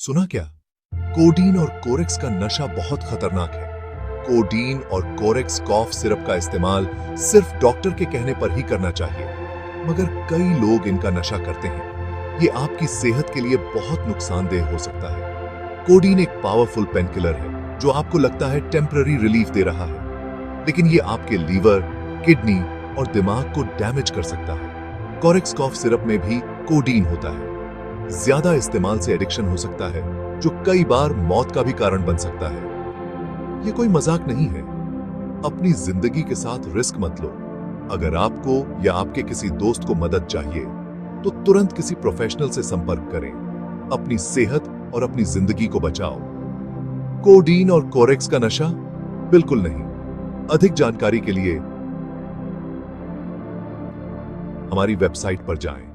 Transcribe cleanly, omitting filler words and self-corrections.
सुना क्या? कोडीन और कोरेक्स का नशा बहुत खतरनाक है। कोडीन और कोरेक्स कॉफ सिरप का इस्तेमाल सिर्फ डॉक्टर के कहने पर ही करना चाहिए, मगर कई लोग इनका नशा करते हैं। ये आपकी सेहत के लिए बहुत नुकसानदेह हो सकता है। कोडीन एक पावरफुल पेनकिलर है जो आपको लगता है टेम्पररी रिलीफ दे रहा है, लेकिन ये आपके लीवर, किडनी और दिमाग को डैमेज कर सकता है। कोरेक्स कॉफ सिरप में भी कोडीन होता है। ज्यादा इस्तेमाल से एडिक्शन हो सकता है, जो कई बार मौत का भी कारण बन सकता है। ये कोई मजाक नहीं है। अपनी जिंदगी के साथ रिस्क मत लो। अगर आपको या आपके किसी दोस्त को मदद चाहिए, तो तुरंत किसी प्रोफेशनल से संपर्क करें। अपनी सेहत और अपनी जिंदगी को बचाओ। कोडीन और कोरेक्स का नशा बिल्कुल नहीं। अधिक जानकारी के लिए हमारी वेबसाइट पर जाएं।